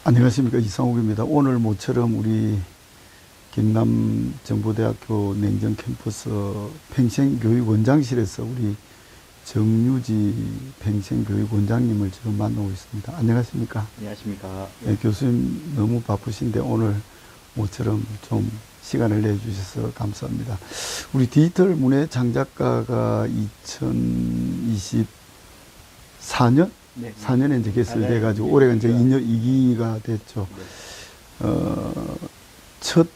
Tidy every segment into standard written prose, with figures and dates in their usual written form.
안녕하십니까, 이상욱입니다. 오늘 모처럼 우리 김남정보대학교 냉정 캠퍼스 팽생교육원장실에서 우리 정유지 팽생교육원장님을 지금 만나고 있습니다. 안녕하십니까? 안녕하십니까. 네, 교수님 너무 바쁘신데 오늘 모처럼 좀 시간을 내주셔서 감사합니다. 우리 디지털 문예 창작가가 2024년? 네. 4년에 이제 개설돼가지고 올해가 이제 2기가 됐죠. 네. 첫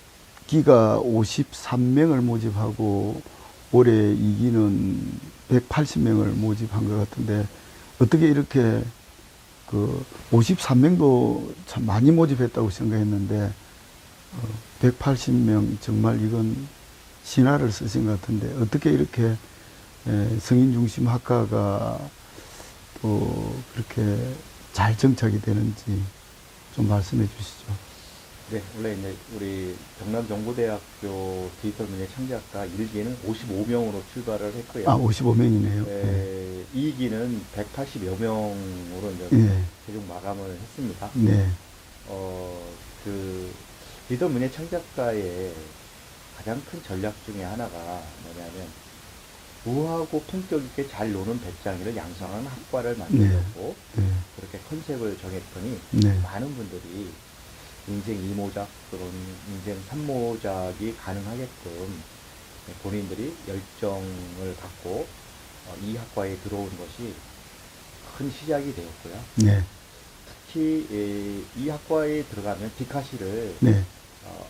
기가 53명을 모집하고 올해 2기는 180명을 모집한 것 같은데 어떻게 이렇게 그 53명도 참 많이 모집했다고 생각했는데 180명 정말 이건 신화를 쓰신 것 같은데 어떻게 이렇게 성인 중심 학과가 또 그렇게 잘 정착이 되는지 좀 말씀해 주시죠. 네, 원래 이제 우리 경남정보대학교 디지털 문예 창작과 1기는 55명으로 출발을 했고요. 55명이네요. 네. 2기는 180여 명으로 이제 예. 최종 마감을 했습니다. 네. 그 디지털 문예 창작과의 가장 큰 전략 중에 하나가 뭐냐면 우아하고 품격 있게 잘 노는 배짱이를 양성하는 학과를 만들려고 네. 그렇게 컨셉을 정했더니 네. 많은 분들이 인생 2모작 또는 인생 3모작이 가능하게끔 본인들이 열정을 갖고 이 학과에 들어온 것이 큰 시작이 되었고요. 네. 특히 이 학과에 들어가면 디카시를 네.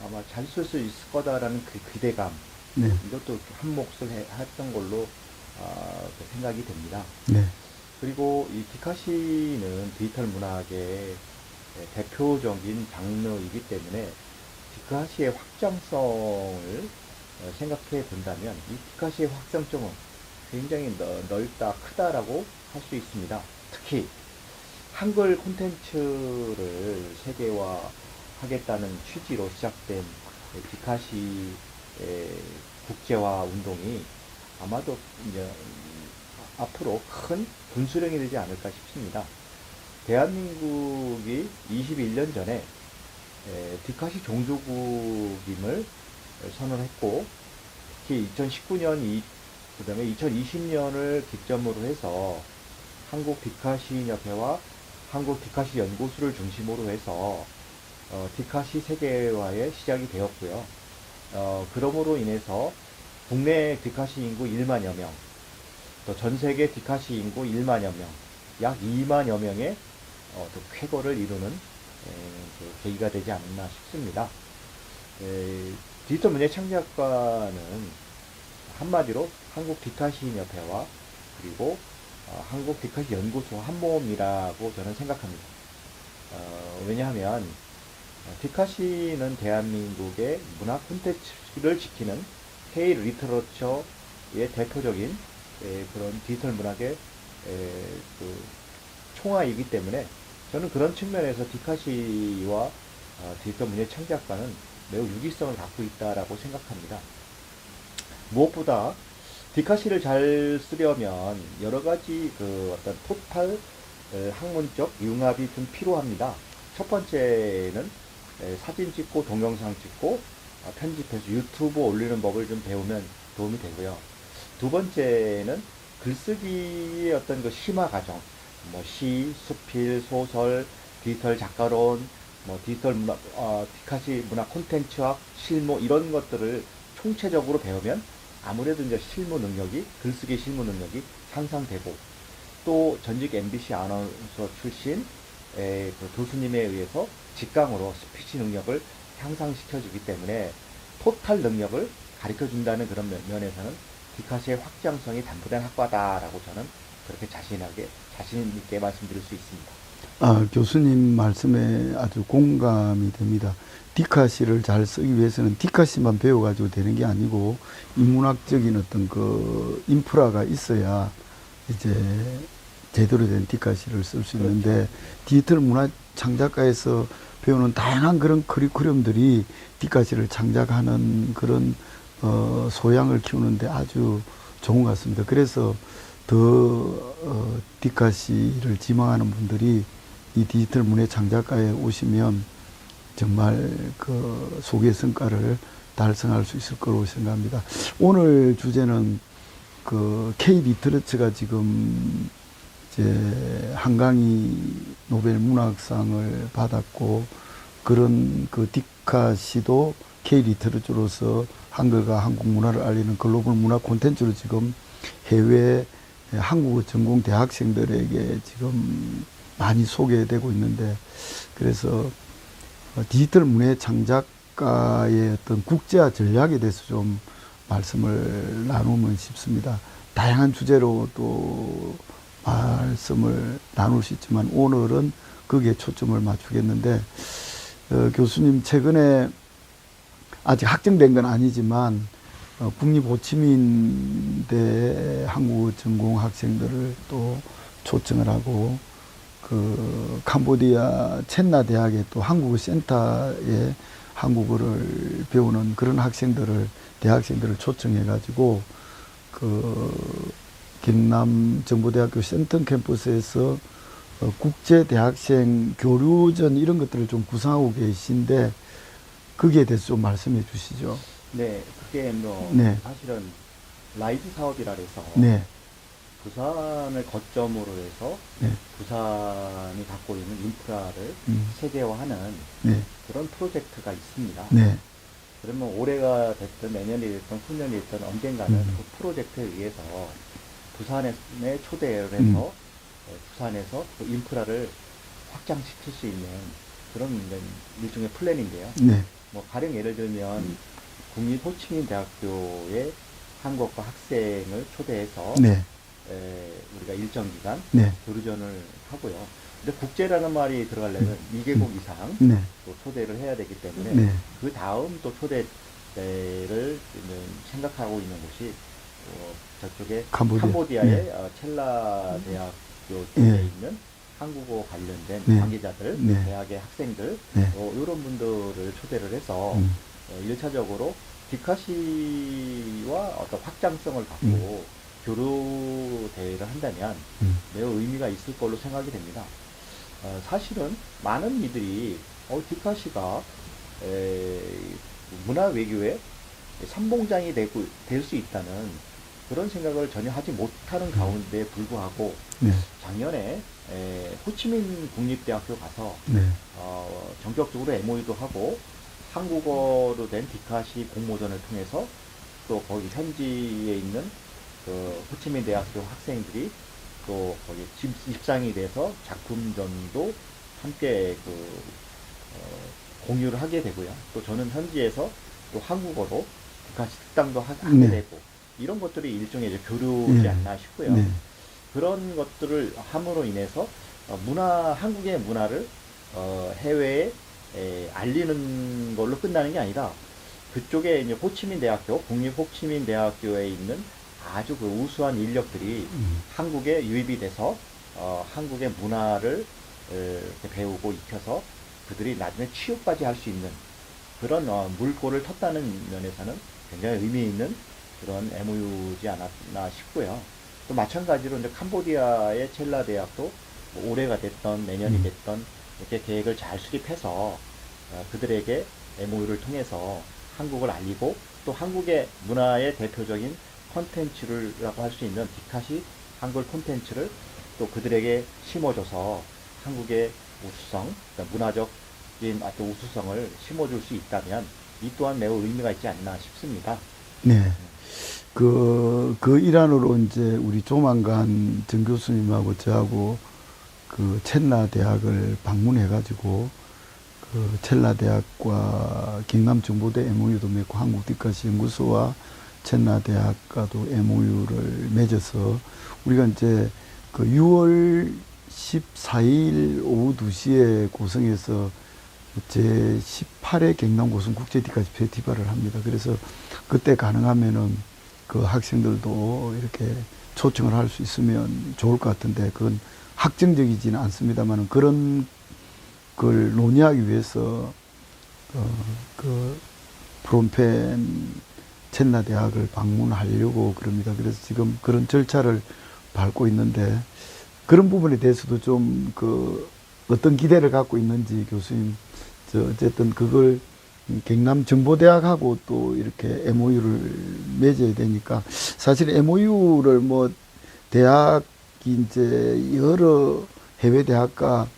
아마 잘 쓸 수 있을 거다라는 그 기대감, 네. 이것도 한 몫을 했던 걸로 생각이 됩니다. 네. 그리고 이 디카시는 디지털 문학의 대표적인 장르이기 때문에 디카시의 확장성을 생각해 본다면 이 디카시의 확장성은 굉장히 넓다, 크다라고 할 수 있습니다. 특히 한글 콘텐츠를 세계화하겠다는 취지로 시작된 디카시 국제화 운동이 아마도 이제 앞으로 큰 분수령이 되지 않을까 싶습니다. 대한민국이 21년 전에 디카시 종주국임을 선언했고 특히 2019년 그 다음에 2020년을 기점으로 해서 한국 디카시 협회와 한국 디카시 연구소를 중심으로 해서 디카시 세계화의 시작이 되었고요. 그러므로 인해서 국내 디카시 인구 1만여 명, 또 전 세계 디카시 인구 1만여 명, 약 2만여 명의 또 쾌거를 이루는 그 계기가 되지 않나 싶습니다. 디지털 문예 창작과는 한마디로 한국 디카시 협회와 그리고 한국 디카시 연구소 한 몸이라고 저는 생각합니다. 왜냐하면 디카시는 대한민국의 문학 콘텐츠를 지키는 헤이 리터러처의 대표적인 그런 디지털 문학의 그 총화이기 때문에 저는 그런 측면에서 디카시와 디지털 문예 창작과는 매우 유기성을 갖고 있다라고 생각합니다. 무엇보다 디카시를 잘 쓰려면 여러 가지 그 어떤 토탈 학문적 융합이 좀 필요합니다. 첫 번째는 사진 찍고 동영상 찍고 편집해서 유튜브 올리는 법을 좀 배우면 도움이 되고요. 두 번째는 글쓰기의 어떤 그 심화 과정, 뭐 시, 수필, 소설, 디지털 작가론, 뭐 디지털 문학, 디카시 문학 콘텐츠학, 실무 이런 것들을 총체적으로 배우면 아무래도 이제 실무 능력이, 글쓰기 실무 능력이 향상되고 또 전직 MBC 아나운서 출신 그 교수님에 의해서 직강으로 스피치 능력을 향상시켜주기 때문에 토탈 능력을 가르쳐준다는 그런 면에서는 디카시의 확장성이 담보된 학과다라고 저는 그렇게 자신 있게 말씀드릴 수 있습니다. 교수님 말씀에 아주 공감이 됩니다. 디카시를 잘 쓰기 위해서는 디카시만 배워가지고 되는 게 아니고 인문학적인 어떤 그 인프라가 있어야 이제 제대로 된 디카시를 쓸 수 있는데 디지털 문화 창작과에서 배우는 다양한 그런 커리큘럼들이 디카시를 창작하는 그런 소양을 키우는데 아주 좋은 것 같습니다. 그래서 더 디카시를 지망하는 분들이 이 디지털 문예 창작과에 오시면 정말 그 소개 성과를 달성할 수 있을 거라고 생각합니다. 오늘 주제는 그 K 리터러처가 지금 이제 한강희 노벨 문학상을 받았고, 그런 그 디카 씨도 K 리터러처로서 한글과 한국 문화를 알리는 글로벌 문화 콘텐츠로 지금 해외 한국어 전공 대학생들에게 지금 많이 소개되고 있는데, 그래서 디지털 문예 창작가의 어떤 국제화 전략에 대해서 좀 말씀을 나누면 싶습니다. 다양한 주제로 또 말씀을 나눌 수 있지만 오늘은 거기에 초점을 맞추겠는데, 교수님 최근에 아직 확정된 건 아니지만 국립호치민대 한국어 전공 학생들을 또 초청을 하고, 그 캄보디아 첸나 대학의 또 한국어 센터에 한국어를 배우는 그런 대학생들을 초청해 가지고 그 경남 정보대학교 센터 캠퍼스에서 국제 대학생 교류전 이런 것들을 좀 구상하고 계신데, 거기에 대해서 좀 말씀해 주시죠. 네, 그게 뭐 네. 사실은 라이즈 사업이라 해서 네. 부산을 거점으로 해서 네. 부산이 갖고 있는 인프라를 세계화하는 네. 그런 프로젝트가 있습니다. 네. 그러면 올해가 됐든 내년이 됐든 후년이 됐든 언젠가는 그 프로젝트에 의해서 부산에 초대를 해서 부산에서 그 인프라를 확장시킬 수 있는 그런 일종의 플랜인데요. 네. 뭐 가령 예를 들면 국립호치민 대학교의 한국과 학생을 초대해서 네. 우리가 일정 기간 네. 교류전을 하고요. 근데 국제라는 말이 들어가려면 2개국 이상 네. 또 초대를 해야 되기 때문에 네. 그 다음 또 초대를 생각하고 있는 곳이 저쪽에 캄보디아의 네. 첼라 대학교 쪽에 네. 있는 한국어 관련된 네. 관계자들, 네. 대학의 학생들, 네. 이런 분들을 초대를 해서 1차적으로 디카시와 어떤 확장성을 갖고 교류 대회를 한다면 매우 의미가 있을 걸로 생각이 됩니다. 사실은 많은 이들이 디카시가 문화 외교의 선봉장이 될 수 있다는 그런 생각을 전혀 하지 못하는 가운데 불구하고 네. 작년에 호치민 국립대학교 가서 네. 전격적으로 MOU도 하고 한국어로 된 디카시 공모전을 통해서 또 거기 현지에 있는 그 호치민 대학교 학생들이 또 거기 입상이 돼서 작품전도 함께 공유를 하게 되고요. 또 저는 현지에서 또 한국어로 디카시 특강도 하게 네. 되고 이런 것들이 일종의 이제 교류지 네. 않나 싶고요. 네. 그런 것들을 함으로 인해서 한국의 문화를 해외에 알리는 걸로 끝나는 게 아니라 그쪽에 이제 호치민 대학교, 국립 호치민 대학교에 있는 아주 그 우수한 인력들이 한국에 유입이 돼서 한국의 문화를 이렇게 배우고 익혀서 그들이 나중에 취업까지 할 수 있는 그런 물꼬를 텄다는 면에서는 굉장히 의미 있는 그런 MOU지 않았나 싶고요. 또 마찬가지로 이제 캄보디아의 첼라 대학도 뭐 올해가 됐던 내년이 됐던 이렇게 계획을 잘 수립해서 그들에게 MOU를 통해서 한국을 알리고 또 한국의 문화의 대표적인 콘텐츠라고 할 수 있는 디카시 한글 콘텐츠를 또 그들에게 심어줘서 한국의 우수성, 그러니까 문화적인 어떤 우수성을 심어줄 수 있다면 이 또한 매우 의미가 있지 않나 싶습니다. 네. 그 일환으로 이제 우리 조만간 정 교수님하고 저하고 그 첼라 대학을 방문해가지고 그 첼라 대학과 경남정보대 MOU도 맺고 한국 디카시 연구소와 첼라 대학과도 MOU를 맺어서 우리가 이제 그 6월 14일 오후 2시에 고성에서 제 18회 경남 고성 국제 디카시 페스티벌을 합니다. 그래서 그때 가능하면은 그 학생들도 이렇게 초청을 할 수 있으면 좋을 것 같은데 그건 확정적이지는 않습니다만 그런 걸 논의하기 위해서 그 프롬펜 첸나 대학을 방문하려고 그럽니다. 그래서 지금 그런 절차를 밟고 있는데 그런 부분에 대해서도 좀 그 어떤 기대를 갖고 있는지 교수님, 어쨌든 그걸 경남정보대학하고 또 이렇게 MOU를 맺어야 되니까, 사실 MOU를 뭐 대학이 이제 여러 해외 대학과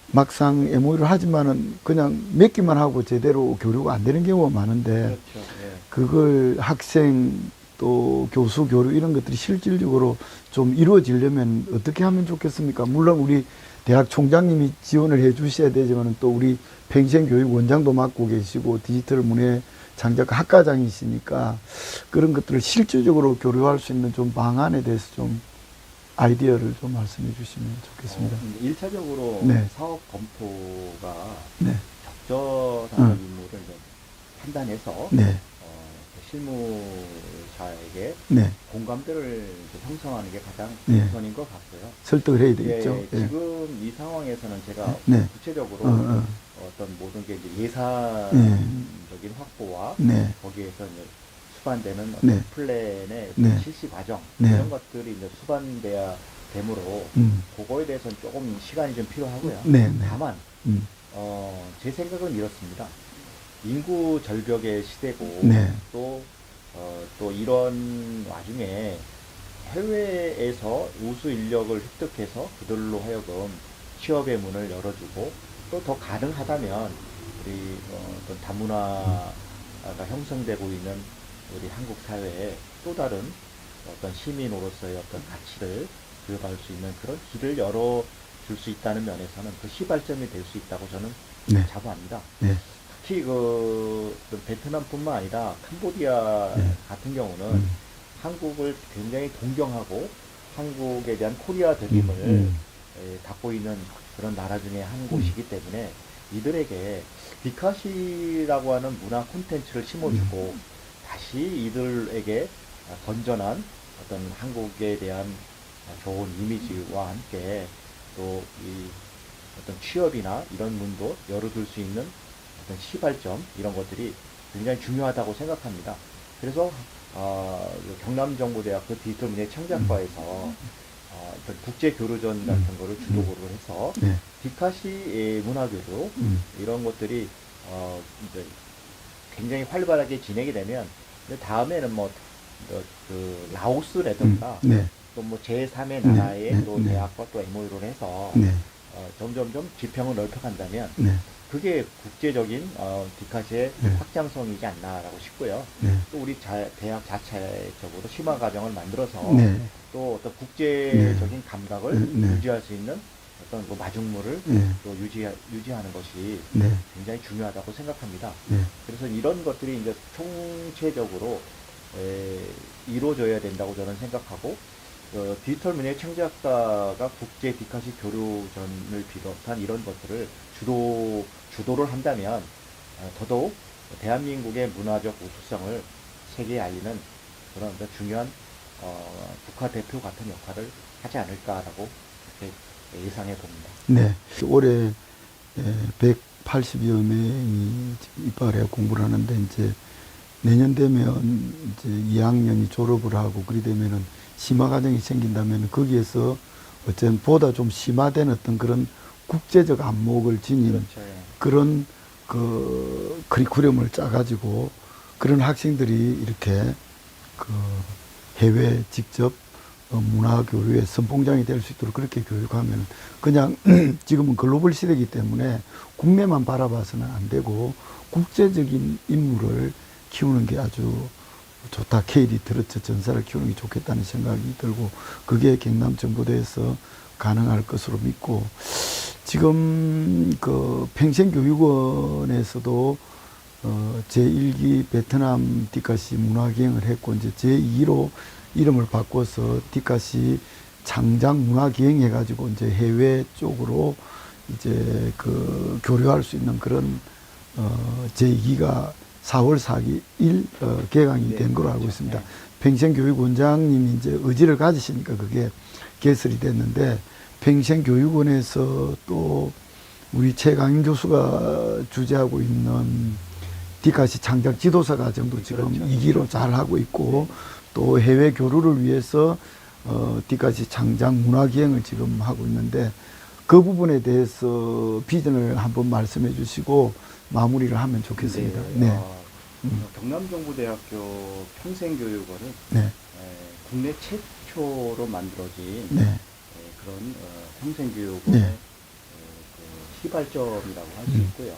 막상 MOU를 하지만은 그냥 맺기만 하고 제대로 교류가 안 되는 경우가 많은데, 그렇죠. 예. 그걸 학생 또 교수 교류 이런 것들이 실질적으로 좀 이루어지려면 어떻게 하면 좋겠습니까? 물론 우리 대학 총장님이 지원을 해 주셔야 되지만 또 우리 평생교육 원장도 맡고 계시고 디지털 문해 창작과 학과장이시니까 그런 것들을 실질적으로 교류할 수 있는 좀 방안에 대해서 좀 아이디어를 좀 말씀해 주시면 좋겠습니다. 1차적으로 네. 사업 검토가 네. 적절한 인물을 이제 판단해서 네. 실무자에게 네. 공감대를 이제 형성하는 게 가장 네. 우선인 것 같고요. 설득을 해야 예, 되겠죠. 예. 지금 이 상황에서는 제가 네. 구체적으로 어. 어떤 모든 게 이제 예산적인 확보와 네. 거기에서 이제 수반되는 어떤 네. 플랜의 네. 실시 과정 네. 이런 것들이 이제 수반돼야 되므로 그거에 대해서는 조금 시간이 좀 필요하고요. 네. 네. 다만 제 생각은 이렇습니다. 인구 절벽의 시대고 네. 또 이런 와중에 해외에서 우수 인력을 습득해서 그들로 하여금 취업의 문을 열어주고 또 더 가능하다면 우리 어떤 다문화가 형성되고 있는 우리 한국 사회에 또 다른 어떤 시민으로서의 어떤 가치를 부여할 수 있는 그런 길을 열어줄 수 있다는 면에서는 그 시발점이 될 수 있다고 저는 네. 자부합니다. 네. 특히 그 베트남뿐만 아니라 캄보디아 네. 같은 경우는 한국을 굉장히 동경하고 한국에 대한 코리아 드림을 갖고 있는 그런 나라 중에 한 곳이기 때문에 이들에게 디카시라고 하는 문화 콘텐츠를 심어주고 다시 이들에게 건전한 어떤 한국에 대한 좋은 이미지와 함께 또 이 어떤 취업이나 이런 문도 열어둘 수 있는 어떤 시발점 이런 것들이 굉장히 중요하다고 생각합니다. 그래서 경남정보대학 그 디지털 문예 창작과에서 어떤 국제 교류전 같은 거를 주도를 해서 네. 디카시 문화교류 이런 것들이 이제 굉장히 활발하게 진행이 되면 다음에는 뭐 그 라오스라든가 네. 또 뭐 제3의 나라의 네. 또 네. 대학과 또 MOU를 해서 네. 점점점 지평을 넓혀간다면 네. 그게 국제적인 디카시의 네. 확장성이지 않나라고 싶고요. 네. 또 우리 대학 자체적으로 심화 과정을 만들어서 네. 또 어떤 국제적인 감각을 네. 유지할 수 있는 어떤 그 마중물을 네. 또 유지하는 것이 네. 굉장히 중요하다고 생각합니다. 네. 그래서 이런 것들이 이제 총체적으로 이루어져야 된다고 저는 생각하고 디지털 문예 창작가가 국제 디카시 교류전을 비롯한 이런 것들을 주도를 한다면 더더욱 대한민국의 문화적 우수성을 세계에 알리는 그런 중요한 국가대표 같은 역할을 하지 않을까라고 그렇게 예상해 봅니다. 네. 올해 180여 명이 입학을 해 공부를 하는데 이제 내년 되면 이제 2학년이 졸업을 하고 그리 되면은 심화 과정이 생긴다면 거기에서 어쨌든 보다 좀 심화된 어떤 그런 국제적 안목을 지닌 그렇죠. 예. 그런 그 커리큘럼을 짜가지고 그런 학생들이 이렇게 그 해외 직접 문화 교류의 선봉장이 될 수 있도록 그렇게 교육하면 그냥 지금은 글로벌 시대이기 때문에 국내만 바라봐서는 안 되고 국제적인 인물을 키우는 게 아주 좋다. KD 트로트 전사를 키우는 게 좋겠다는 생각이 들고 그게 경남정보대에서 가능할 것으로 믿고 지금 그 평생교육원에서도 제1기 베트남 디카시 문화기행을 했고 이제 제2로 이름을 바꿔서 디카시 창작 문화기행 해가지고 이제 해외 쪽으로 이제 그 교류할 수 있는 그런 제2기가 4월 4일 개강이 된 걸로 알고 있습니다. 네. 평생교육원장님이 이제 의지를 가지시니까 그게 개설이 됐는데 평생교육원에서 또 우리 최강인 교수가 주재하고 있는 디카시 창작 지도사 과정도 지금 그렇죠. 2기로 잘 하고 있고 또 해외 교류를 위해서 디카시 창작 문화기행을 지금 하고 있는데 그 부분에 대해서 비전을 한번 말씀해 주시고 마무리를 하면 좋겠습니다. 네. 경남정보대학교 평생교육원은 네. 국내 최초로 만들어진 네. 그런 평생교육원의 네. 그 시발점이라고 할 수 있고요.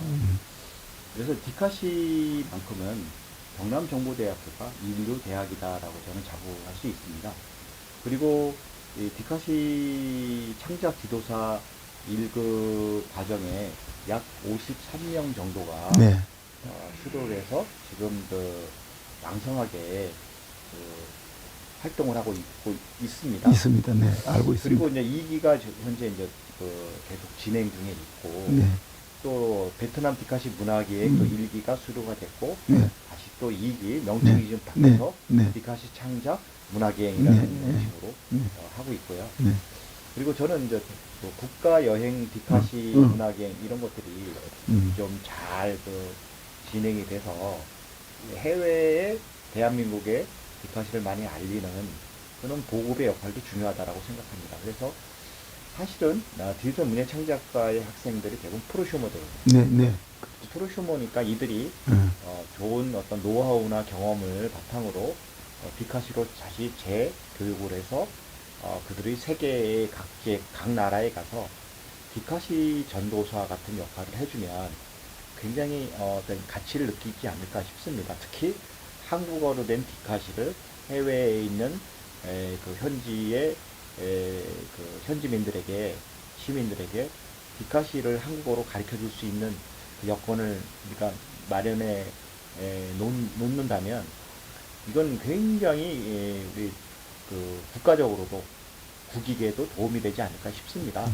그래서 디카시만큼은 경남정보대학교가 인류 대학이다라고 저는 자부할 수 있습니다. 그리고 이 디카시 창작 지도사 1급 과정에 약 53명 정도가 네. 수료를 해서 지금 왕성하게 활동을 하고 있습니다. 있습니다. 네. 알고 있습니다. 그리고 이제 2기가 현재 이제 계속 진행 중에 있고, 네. 또 베트남 디카시 문화기획 또 1기가 수료가 됐고, 네. 다시 또 2기 명칭이 좀 네. 바뀌어서 네. 디카시 창작 문화기획이라는 네. 명칭으로 네. 하고 있고요. 네. 그리고 저는 이제 또 국가 여행 디카시 문화기행 이런 것들이 좀 잘 진행이 돼서 해외에 대한민국의 디카시를 많이 알리는 그런 보급의 역할도 중요하다라고 생각합니다. 그래서 사실은 디지털 문예 창작과의 학생들이 대부분 프로슈머들거든요. 네. 네. 프로슈머니까 이들이 좋은 어떤 노하우나 경험을 바탕으로 디카시로 다시 재교육을 해서 그들이 세계의 각 나라에 가서 디카시 전도사 같은 역할을 해주면 굉장히 어떤 가치를 느끼지 않을까 싶습니다. 특히 한국어로 된 디카시를 해외에 있는 그 현지의 그 현지민들에게 시민들에게 디카시를 한국어로 가르쳐 줄 수 있는 그 여건을 우리가 마련해 놓는다면 이건 굉장히 우리 그 국가적으로도 국익에도 도움이 되지 않을까 싶습니다.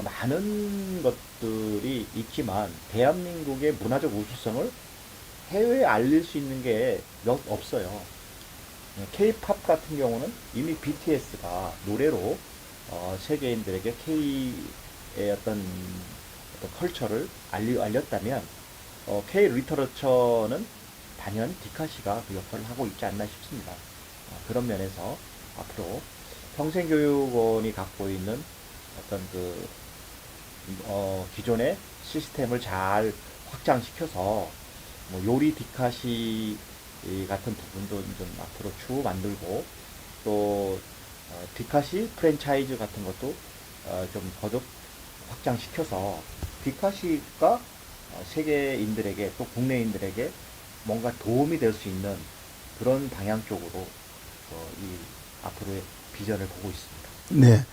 많은 것들이 있지만 대한민국의 문화적 우수성을 해외에 알릴 수 있는 게 몇 없어요. K-팝 같은 경우는 이미 BTS가 노래로 세계인들에게 K의 어떤 컬처를 알렸다면 K 리터러처는 단연 디카시가 그 역할을 하고 있지 않나 싶습니다. 그런 면에서 앞으로 평생교육원이 갖고 있는 어떤 기존의 시스템을 잘 확장시켜서 뭐 요리 디카시 같은 부분도 좀 앞으로 추후 만들고 또 디카시 프랜차이즈 같은 것도 좀 더욱 확장시켜서 디카시가 세계인들에게 또 국내인들에게 뭔가 도움이 될 수 있는 그런 방향 쪽으로 앞으로의 비전을 보고 있습니다. 네.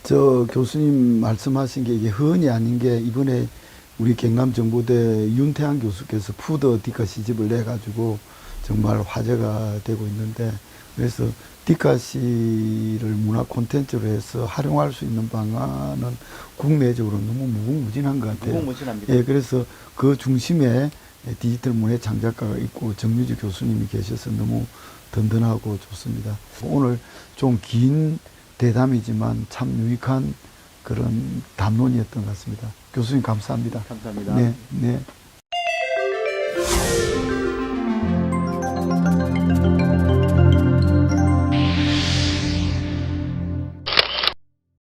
저 교수님 말씀하신 게 이게 흔히 아닌 게 이번에 우리 경남정보대 윤태한 교수께서 푸드 디카시집을 내가지고 정말 화제가 되고 있는데 그래서 디카시를 문화 콘텐츠로 해서 활용할 수 있는 방안은 국내적으로 너무 무궁무진한 것 같아요. 무궁무진합니다. 예, 그래서 그 중심에 디지털 문예 창작가가 있고 정유주 교수님이 계셔서 너무 든든하고 좋습니다. 오늘 좀 긴 대담이지만 참 유익한 그런 담론이었던 것 같습니다. 교수님 감사합니다. 감사합니다. 네, 네.